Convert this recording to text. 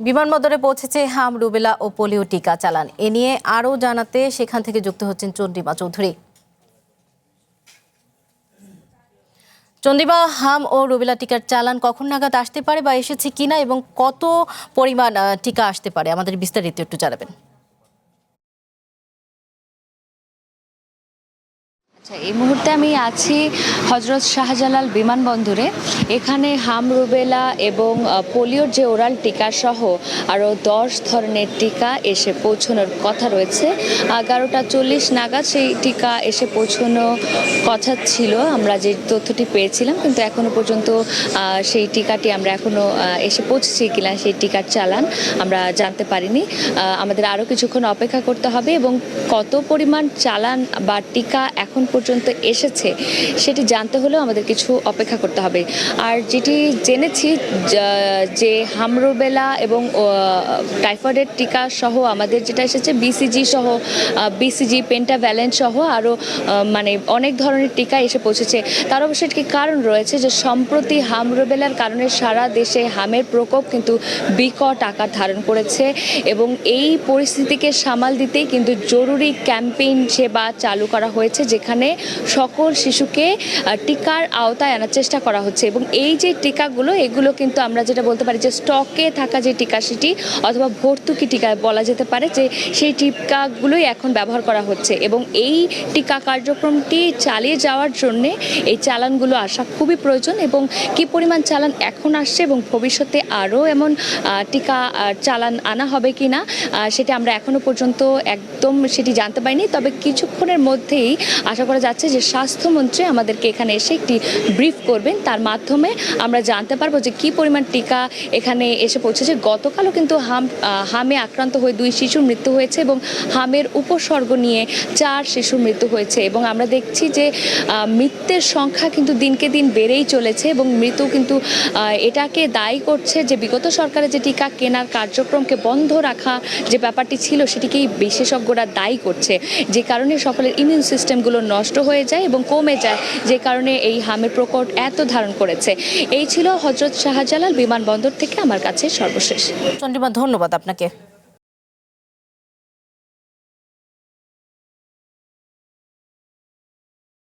বিমানবন্দরে পৌঁছেছে হাম, রুবেলা ও পোলিও টিকা চালান। এ নিয়ে আরও জানাতে সেখান থেকে যুক্ত হচ্ছেন চন্দ্রিমা চৌধুরী। চন্দ্রিমা, হাম ও রুবেলা টিকার চালান কখন নাগাদ আসতে পারে বা এসেছে কিনা এবং কত পরিমাণ টিকা আসতে পারে, আমাদের বিস্তারিত একটু জানাবেন। এই মুহূর্তে আমি আছি হজরত শাহজালাল বিমানবন্দরে। এখানে হাম, রুবেলা এবং পোলিওর যে ওরাল টিকা সহ আরও 10 ধরনের টিকা এসে পৌঁছানোর কথা রয়েছে। 11:40 নাগাদ সেই টিকা এসে পৌঁছানো কথা ছিল, আমরা যে তথ্যটি পেয়েছিলাম, কিন্তু এখনো পর্যন্ত সেই টিকাটি আমরা এখনো এসে পৌঁছেছি কিনা সেই টিকার চালান আমরা জানতে পারিনি। আমাদের আরও কিছুক্ষণ অপেক্ষা করতে হবে এবং কত পরিমাণ চালান বা টিকা এখন পর্যন্ত এসেছে সেটি জানতে হলেও আমাদের কিছু অপেক্ষা করতে হবে। আর যেটি জেনেছি যে হামরুবেলা এবং টাইফয়েডের টিকা সহ আমাদের যেটা এসেছে বিসিজি পেন্টাভ্যালেন্ট সহ আরও মানে অনেক ধরনের টিকা এসে পৌঁছেছে। তার অবশ্য একটি কারণ রয়েছে যে সম্প্রতি হামরুবেলার কারণে সারা দেশে হামের প্রকোপ কিন্তু বিকট আকার ধারণ করেছে এবং এই পরিস্থিতিকে সামাল দিতেই কিন্তু জরুরি ক্যাম্পেইন সেবা চালু করা হয়েছে, যেখানে সকল শিশুকে টিকার আওতায় আনার চেষ্টা করা হচ্ছে। এবং এই যে টিকাগুলো, এগুলো কিন্তু আমরা যেটা বলতে পারি যে স্টকে থাকা যে টিকা সেটি অথবা ভর্তুকি টিকা বলা যেতে পারে, যে সেই টিকাগুলোই এখন ব্যবহার করা হচ্ছে। এবং এই টিকা কার্যক্রমটি চালিয়ে যাওয়ার জন্যে এই চালানগুলো আসা খুবই প্রয়োজন। এবং কি পরিমাণ চালান এখন আসছে এবং ভবিষ্যতে আরও এমন টিকা চালান আনা হবে কি না সেটা আমরা এখনো পর্যন্ত একদম সেটি জানতে পারিনি। তবে কিছুক্ষণের মধ্যেই আশা করা যাচ্ছে যে স্বাস্থ্যমন্ত্রী আমাদেরকে এখানে এসে একটি ব্রিফ করবেন, তার মাধ্যমে আমরা জানতে পারবো যে কী পরিমাণ টিকা এখানে এসে পৌঁছেছে। গতকালও কিন্তু হামে আক্রান্ত হয়ে 2 শিশুর মৃত্যু হয়েছে এবং হামের উপসর্গ নিয়ে 4 শিশুর মৃত্যু হয়েছে। এবং আমরা দেখছি যে মৃত্যুর সংখ্যা কিন্তু দিনকে দিন বেড়েই চলেছে এবং মৃত্যু কিন্তু এটাকে দায়ী করছে যে বিগত সরকারের যে টিকা কেনার কার্যক্রমকে বন্ধ রাখা যে ব্যাপারটি ছিল সেটিকেই বিশেষজ্ঞরা দায়ী করছে, যে কারণে সকলের ইমিউন সিস্টেমগুলো নষ্ট হয়ে যায় এবং কমে যায়, যে কারণে এই হামের প্রকোপ এত ধারণ করেছে। এই ছিল হজরত শাহজালাল বিমানবন্দর থেকে আমার কাছে সর্বশেষ। চন্দ্রিমা, ধন্যবাদ আপনাকে।